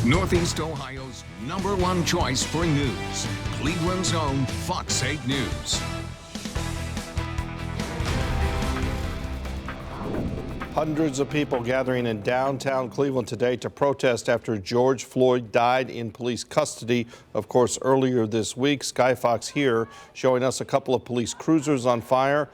Northeast Ohio's #1 choice for news. Cleveland's own Fox 8 News. Hundreds of people gathering in downtown Cleveland today to protest after George Floyd died in police custody. Of course, earlier this week, Sky Fox here showing us a couple of police cruisers on fire.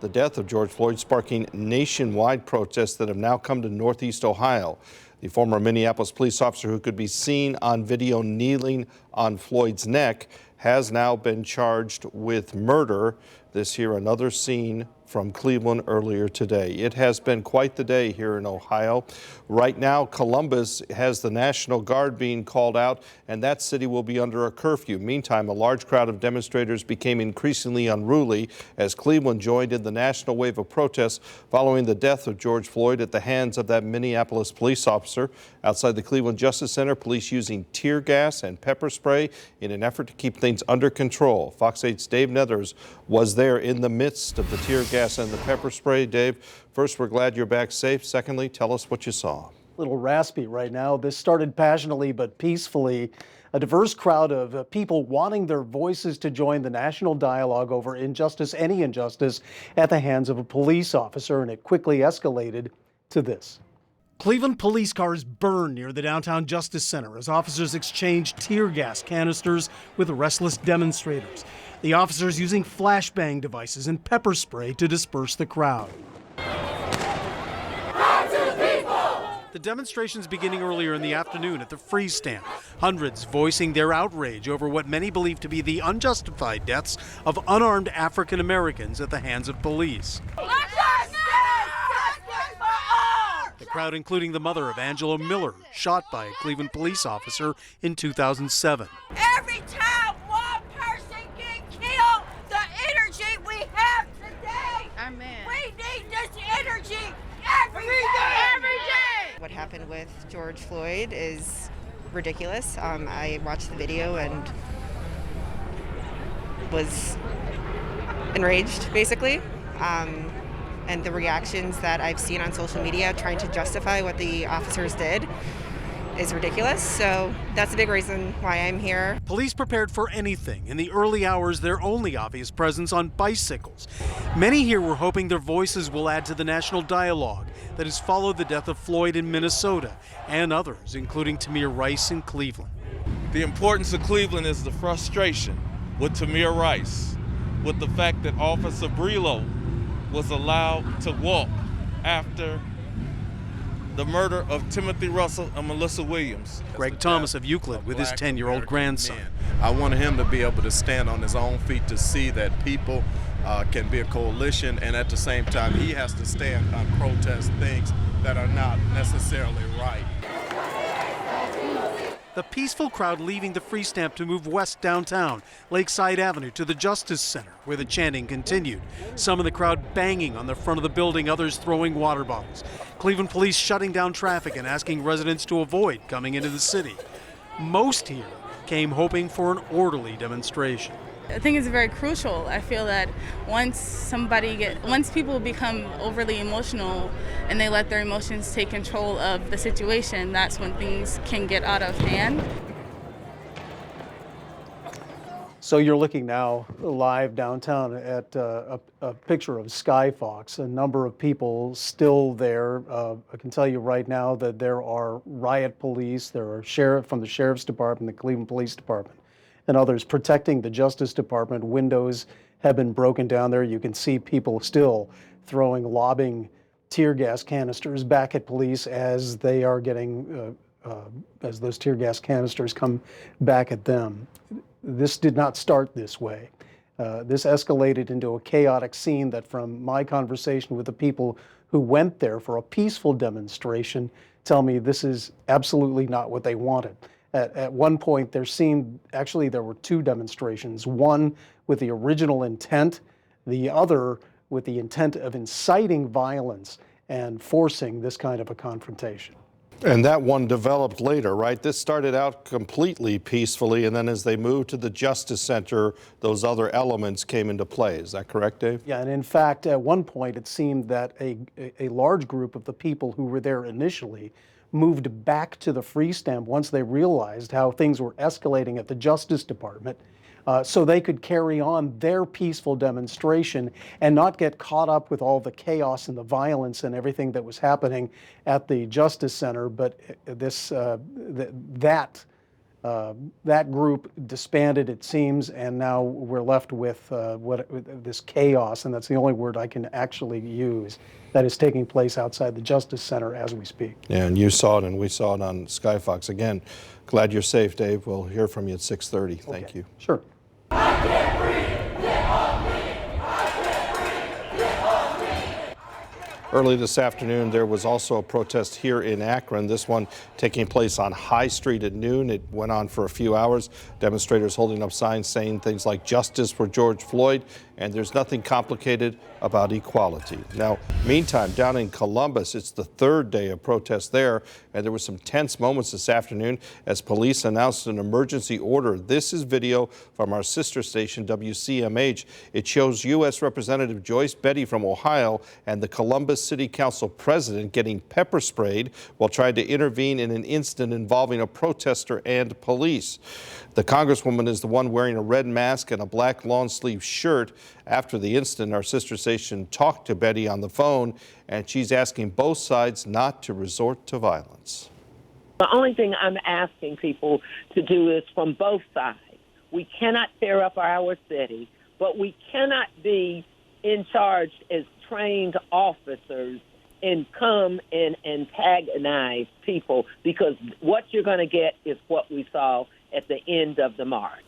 The death of George Floyd sparking nationwide protests that have now come to Northeast Ohio. The former Minneapolis police officer who could be seen on video kneeling on Floyd's neck has now been charged with murder. This here, another scene from Cleveland earlier today. It has been quite the day here in Ohio. Right now, Columbus has the National Guard being called out, and that city will be under a curfew. Meantime, a large crowd of demonstrators became increasingly unruly as Cleveland joined in the national wave of protests following the death of George Floyd at the hands of that Minneapolis police officer. Outside the Cleveland Justice Center, police using tear gas and pepper spray in an effort to keep things under control. Fox 8's Dave Nethers was there in the midst of the tear gas and the pepper spray. Dave, first, we're glad you're back safe. Secondly, tell us what you saw. A little raspy right now. This started passionately but peacefully. A diverse crowd of people wanting their voices to join the national dialogue over injustice, any injustice, at the hands of a police officer, and it quickly escalated to this. Cleveland police cars burned near the downtown Justice Center as officers exchanged tear gas canisters with restless demonstrators. The officers using flashbang devices and pepper spray to disperse the crowd. The demonstrations beginning earlier in the afternoon at the Freeze Stand. Hundreds voicing their outrage over what many believe to be the unjustified deaths of unarmed African Americans at the hands of police. The crowd including the mother of Angela Miller, shot by a Cleveland police officer in 2007. Every time one person gets killed, the energy we have today, Amen. We need this energy every day. What happened with George Floyd is ridiculous. I watched the video and was enraged, basically. And the reactions that I've seen on social media trying to justify what the officers did is ridiculous. So that's a big reason why I'm here. Police prepared for anything. In the early hours, their only obvious presence on bicycles. Many here were hoping their voices will add to the national dialogue that has followed the death of Floyd in Minnesota and others, including Tamir Rice in Cleveland. The importance of Cleveland is the frustration with Tamir Rice, with the fact that Officer Brillo was allowed to walk after the murder of Timothy Russell and Melissa Williams. Greg Thomas of Euclid with his 10-year-old grandson. I wanted him to be able to stand on his own feet to see that people can be a coalition, and at the same time he has to stand and protest things that are not necessarily right. The peaceful crowd leaving the Free Stamp to move west downtown, Lakeside Avenue to the Justice Center, where the chanting continued. Some of the crowd banging on the front of the building, others throwing water bottles. Cleveland police shutting down traffic and asking residents to avoid coming into the city. Most here came hoping for an orderly demonstration. I think it's very crucial. I feel that once people become overly emotional and they let their emotions take control of the situation, that's when things can get out of hand. So you're looking now live downtown at a picture of Sky Fox, a number of people still there. I can tell you right now that there are riot police, there are from the Sheriff's Department, the Cleveland Police Department, and others protecting the Justice Department. Windows have been broken down there. You can see people still lobbing tear gas canisters back at police as they are getting, as those tear gas canisters come back at them. This did not start this way. This escalated into a chaotic scene that, from my conversation with the people who went there for a peaceful demonstration, tell me this is absolutely not what they wanted. At one point, there were two demonstrations, one with the original intent, the other with the intent of inciting violence and forcing this kind of a confrontation. And that one developed later, right? This started out completely peacefully, and then as they moved to the Justice Center, those other elements came into play. Is that correct, Dave? Yeah, and in fact, at one point, it seemed that a large group of the people who were there initially moved back to the free stamp once they realized how things were escalating at the Justice Department, so they could carry on their peaceful demonstration and not get caught up with all the chaos and the violence and everything that was happening at the Justice Center. But that group disbanded, it seems, and now we're left with this chaos, and that's the only word I can actually use, that is taking place outside the Justice Center as we speak. Yeah, and you saw it, and we saw it on Skyfox. Again, glad you're safe, Dave. We'll hear from you at 6:30. Thank you. Sure. Early this afternoon, there was also a protest here in Akron, this one taking place on High Street at noon. It went on for a few hours. Demonstrators holding up signs saying things like "Justice for George Floyd," and "There's nothing complicated about equality." Now, meantime, down in Columbus, it's the third day of protest there, and there were some tense moments this afternoon as police announced an emergency order. This is video from our sister station, WCMH. It shows U.S. Representative Joyce Betty from Ohio and the Columbus City Council president getting pepper sprayed while trying to intervene in an incident involving a protester and police. The congresswoman is the one wearing a red mask and a black long sleeve shirt. After the incident, our sister station talked to Betty on the phone, and she's asking both sides not to resort to violence. The only thing I'm asking people to do is from both sides. We cannot tear up our city, but we cannot be in charge as trained officers and come and antagonize people, because what you're going to get is what we saw at the end of the march.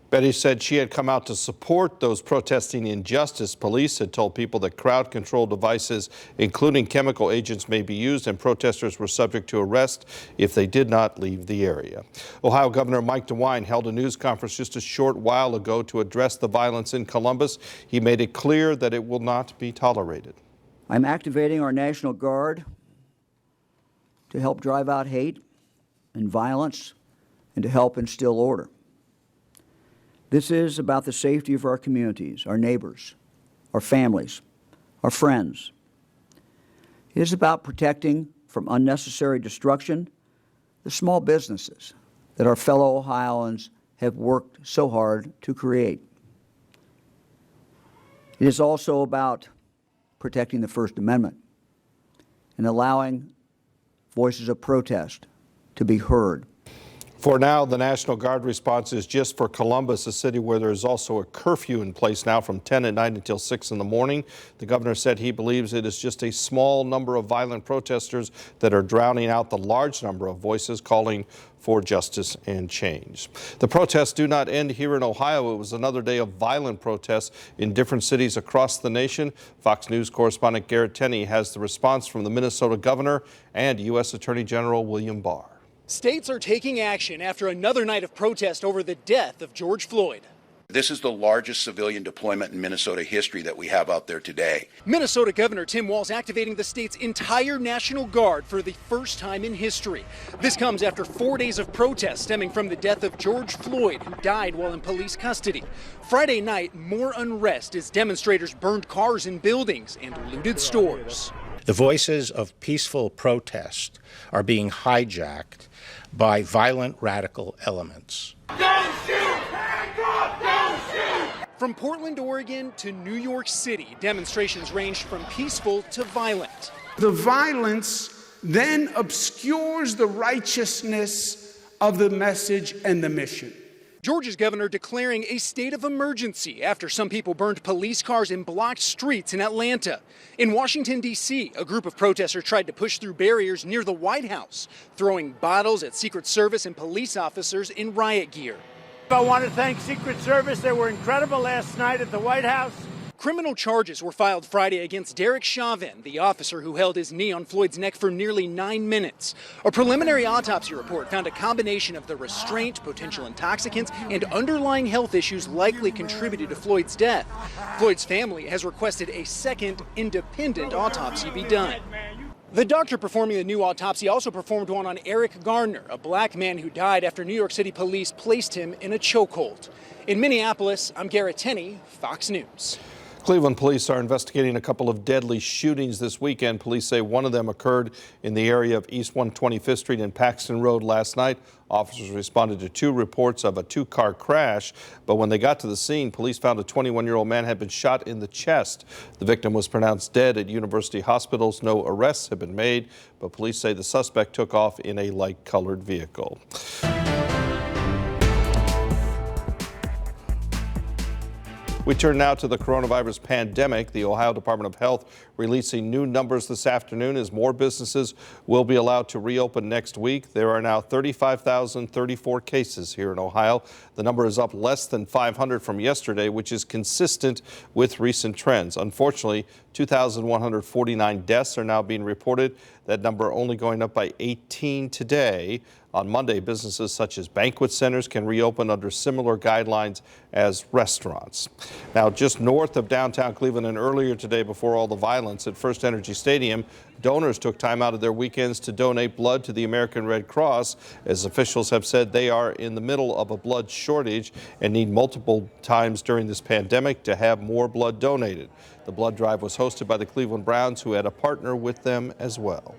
Betty said she had come out to support those protesting injustice. Police had told people that crowd control devices, including chemical agents, may be used, and protesters were subject to arrest if they did not leave the area. Ohio Governor Mike DeWine held a news conference just a short while ago to address the violence in Columbus. He made it clear that it will not be tolerated. I'm activating our National Guard to help drive out hate and violence and to help instill order. This is about the safety of our communities, our neighbors, our families, our friends. It is about protecting from unnecessary destruction the small businesses that our fellow Ohioans have worked so hard to create. It is also about protecting the First Amendment and allowing voices of protest to be heard. For now, the National Guard response is just for Columbus, a city where there is also a curfew in place now from 10 at night until 6 in the morning. The governor said he believes it is just a small number of violent protesters that are drowning out the large number of voices calling for justice and change. The protests do not end here in Ohio. It was another day of violent protests in different cities across the nation. Fox News correspondent Garrett Tenney has the response from the Minnesota governor and U.S. Attorney General William Barr. States are taking action after another night of protest over the death of George Floyd. This is the largest civilian deployment in Minnesota history that we have out there today. Minnesota Governor Tim Walz activating the state's entire National Guard for the first time in history. This comes after 4 days of protest stemming from the death of George Floyd, who died while in police custody. Friday night, more unrest as demonstrators burned cars and buildings and looted stores. The voices of peaceful protest are being hijacked by violent radical elements. Don't shoot! Hands up! Don't shoot! From Portland, Oregon to New York City, demonstrations ranged from peaceful to violent. The violence then obscures the righteousness of the message and the mission. Georgia's governor declaring a state of emergency after some people burned police cars and blocked streets in Atlanta. In Washington, D.C., a group of protesters tried to push through barriers near the White House, throwing bottles at Secret Service and police officers in riot gear. I want to thank Secret Service. They were incredible last night at the White House. Criminal charges were filed Friday against Derek Chauvin, the officer who held his knee on Floyd's neck for nearly 9 minutes. A preliminary autopsy report found a combination of the restraint, potential intoxicants, and underlying health issues likely contributed to Floyd's death. Floyd's family has requested a second independent autopsy be done. The doctor performing the new autopsy also performed one on Eric Garner, a black man who died after New York City police placed him in a chokehold. In Minneapolis, I'm Garrett Tenney, Fox News. Cleveland police are investigating a couple of deadly shootings this weekend. Police say one of them occurred in the area of East 125th Street and Paxton Road last night. Officers responded to 2 reports of a 2-car crash, but when they got to the scene, police found a 21-year-old man had been shot in the chest. The victim was pronounced dead at University hospitals. No arrests have been made, but police say the suspect took off in a light-colored vehicle. We turn now to the coronavirus pandemic. The Ohio Department of Health releasing new numbers this afternoon as more businesses will be allowed to reopen next week. There are now 35,034 cases here in Ohio. The number is up less than 500 from yesterday, which is consistent with recent trends. Unfortunately, 2,149 deaths are now being reported. That number only going up by 18 today. On Monday, businesses such as banquet centers can reopen under similar guidelines as restaurants. Now, just north of downtown Cleveland and earlier today, before all the violence at First Energy Stadium, donors took time out of their weekends to donate blood to the American Red Cross, as officials have said they are in the middle of a blood shortage and need multiple times during this pandemic to have more blood donated. The blood drive was hosted by the Cleveland Browns, who had a partner with them as well.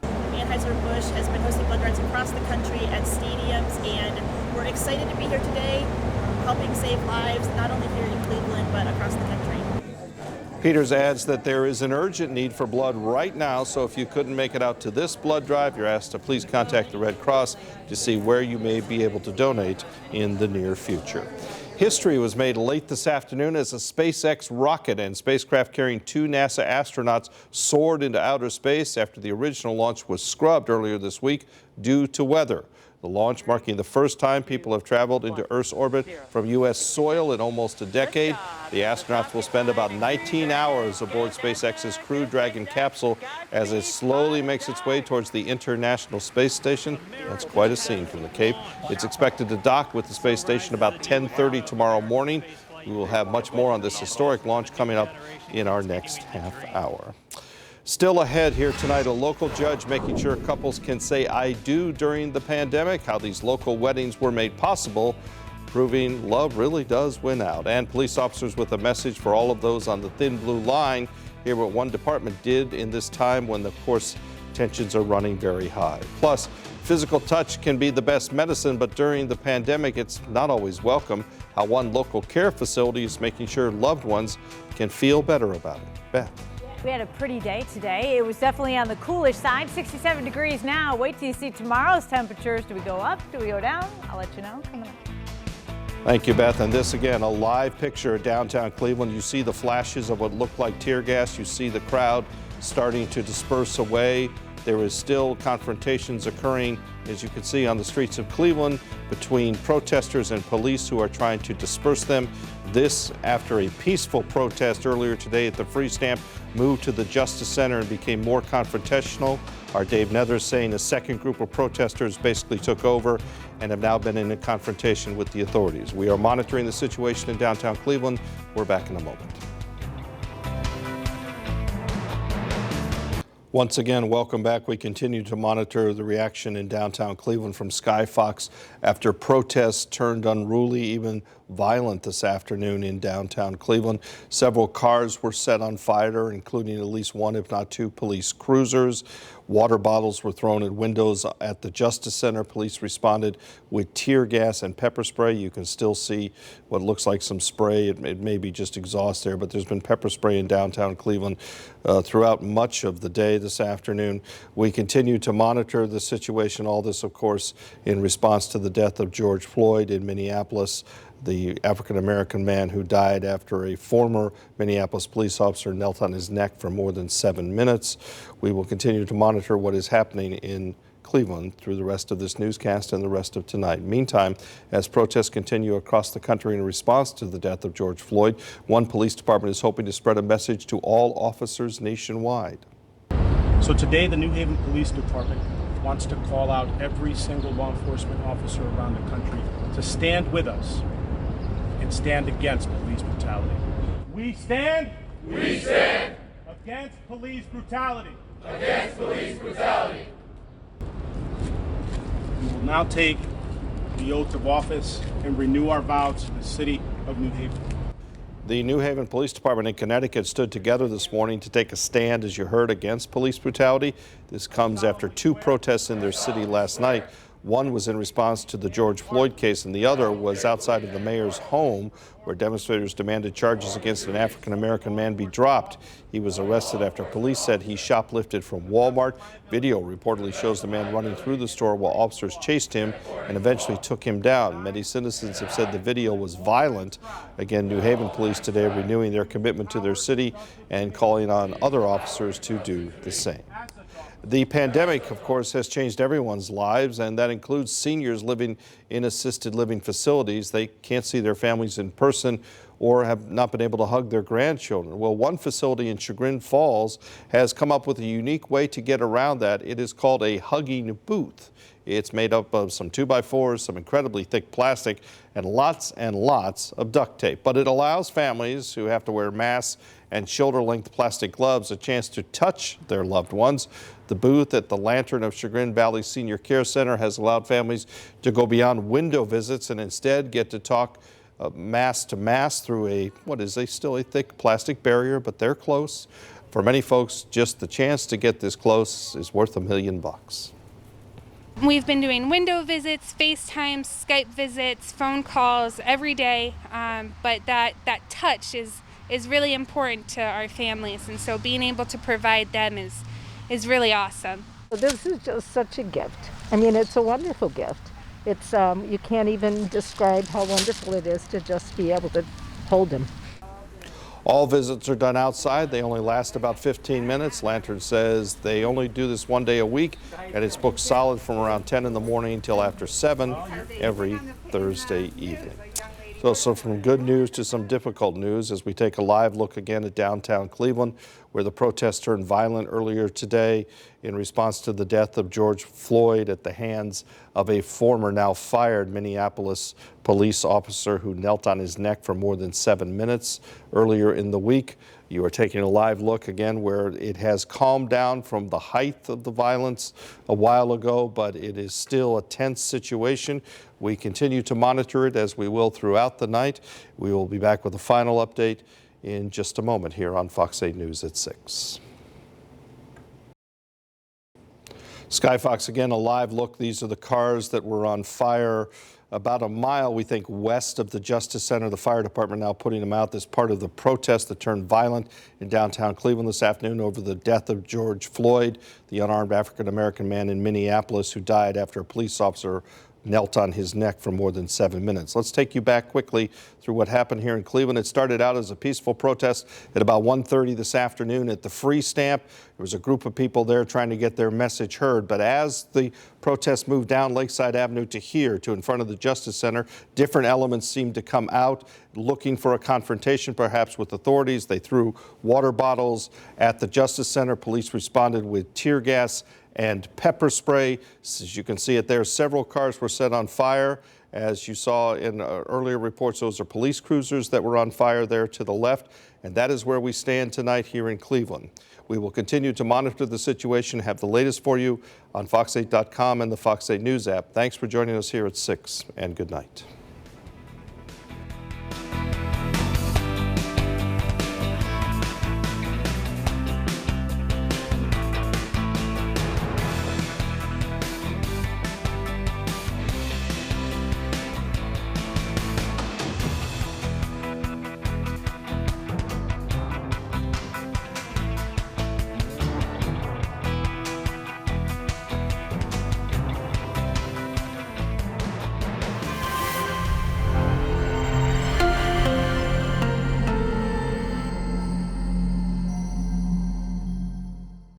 Anheuser-Busch has been hosting blood drives across the country at stadiums, and we're excited to be here today, helping save lives, not only here in Cleveland, but across the country. Peters adds that there is an urgent need for blood right now, so if you couldn't make it out to this blood drive, you're asked to please contact the Red Cross to see where you may be able to donate in the near future. History was made late this afternoon as a SpaceX rocket and spacecraft carrying 2 NASA astronauts soared into outer space after the original launch was scrubbed earlier this week due to weather. The launch marking the first time people have traveled into Earth's orbit from U.S. soil in almost a decade. The astronauts will spend about 19 hours aboard SpaceX's Crew Dragon capsule as it slowly makes its way towards the International Space Station. That's quite a scene from the Cape. It's expected to dock with the space station about 10:30 tomorrow morning. We will have much more on this historic launch coming up in our next half hour. Still ahead here tonight, a local judge making sure couples can say "I do" during the pandemic, how these local weddings were made possible, proving love really does win out. And police officers with a message for all of those on the thin blue line. Hear what one department did in this time when, of course, tensions are running very high. Plus, physical touch can be the best medicine, but during the pandemic, it's not always welcome. How one local care facility is making sure loved ones can feel better about it. Beth. We had a pretty day today. It was definitely on the coolish side, 67 degrees now. Wait till you see tomorrow's temperatures. Do we go up? Do we go down? I'll let you know coming up. Thank you, Beth. And this again, a live picture of downtown Cleveland. You see the flashes of what looked like tear gas. You see the crowd starting to disperse away. There is still confrontations occurring, as you can see, on the streets of Cleveland between protesters and police who are trying to disperse them. This after a peaceful protest earlier today at the Free Stamp moved to the Justice Center and became more confrontational. Our Dave Nethers saying a second group of protesters basically took over and have now been in a confrontation with the authorities. We are monitoring the situation in downtown Cleveland. We're back in a moment. Once again, welcome back. We continue to monitor the reaction in downtown Cleveland from Sky Fox after protests turned unruly, even violent this afternoon in downtown Cleveland. Several cars were set on fire, including at least 1, if not 2, police cruisers. Water bottles were thrown at windows at the Justice Center. Police responded with tear gas and pepper spray. You can still see what looks like some spray. It may be just exhaust there, but there's been pepper spray in downtown Cleveland throughout much of the day this afternoon. We continue to monitor the situation. All this, of course, in response to the death of George Floyd in Minneapolis, the African-American man who died after a former Minneapolis police officer knelt on his neck for more than 7 minutes. We will continue to monitor what is happening in Cleveland through the rest of this newscast and the rest of tonight. Meantime, as protests continue across the country in response to the death of George Floyd, one police department is hoping to spread a message to all officers nationwide. So today, the New Haven Police Department wants to call out every single law enforcement officer around the country to stand with us and stand against police brutality. We stand against police brutality. Against police brutality. We will now take the oath of office and renew our vows to the city of New Haven. The New Haven Police Department in Connecticut stood together this morning to take a stand, as you heard, against police brutality. This comes after 2 protests in their city last night. One was in response to the George Floyd case, and the other was outside of the mayor's home, where demonstrators demanded charges against an African-American man be dropped. He was arrested after police said he shoplifted from Walmart. Video reportedly shows the man running through the store while officers chased him and eventually took him down. Many citizens have said the video was violent. Again, New Haven police today renewing their commitment to their city and calling on other officers to do the same. The pandemic, of course, has changed everyone's lives, and that includes seniors living in assisted living facilities. They can't see their families in person or have not been able to hug their grandchildren. Well, one facility in Chagrin Falls has come up with a unique way to get around that. It is called a hugging booth. It's made up of some 2x4s, some incredibly thick plastic, and lots of duct tape. But it allows families who have to wear masks and shoulder-length plastic gloves a chance to touch their loved ones. The booth at the Lantern of Chagrin Valley Senior Care Center has allowed families to go beyond window visits and instead get to talk mask to mask through still a thick plastic barrier, but they're close. For many folks, just the chance to get this close is worth $1 million. We've been doing window visits, FaceTime, Skype visits, phone calls every day, but that touch is really important to our families, and so being able to provide them is really awesome. This is just such a gift. I mean, it's a wonderful gift. It's you can't even describe how wonderful it is to just be able to hold him. All visits are done outside. They only last about 15 minutes. Lantern says they only do this 1 day a week, and it's booked solid from around 10 in the morning until after 7 every Thursday evening. So from good news to some difficult news as we take a live look again at downtown Cleveland, where the protests turned violent earlier today in response to the death of George Floyd at the hands of a former, now fired Minneapolis police officer who knelt on his neck for more than 7 minutes earlier in the week. You are taking a live look again where it has calmed down from the height of the violence a while ago, but it is still a tense situation. We continue to monitor it as we will throughout the night. We will be back with a final update in just a moment here on Fox 8 News at 6. Sky Fox again, a live look. These are the cars that were on fire about a mile, we think, west of the Justice Center. The fire department now putting them out. This part of the protest that turned violent in downtown Cleveland this afternoon over the death of George Floyd, the unarmed African-American man in Minneapolis who died after a police officer knelt on his neck for more than 7 minutes. Let's take you back quickly through what happened here in Cleveland. It started out as a peaceful protest at about 1:30 this afternoon at the Free Stamp. There was a group of people there trying to get their message heard. But as the protests moved down Lakeside Avenue to here, to in front of the Justice Center, different elements seemed to come out looking for a confrontation perhaps with authorities. They threw water bottles at the Justice Center. Police responded with tear gas and pepper spray. As you can see it there, several cars were set on fire. As you saw in earlier reports, those are police cruisers that were on fire there to the left. And that is where we stand tonight here in Cleveland. We will continue to monitor the situation, have the latest for you on fox8.com and the Fox 8 News app. Thanks for joining us here at 6, and good night.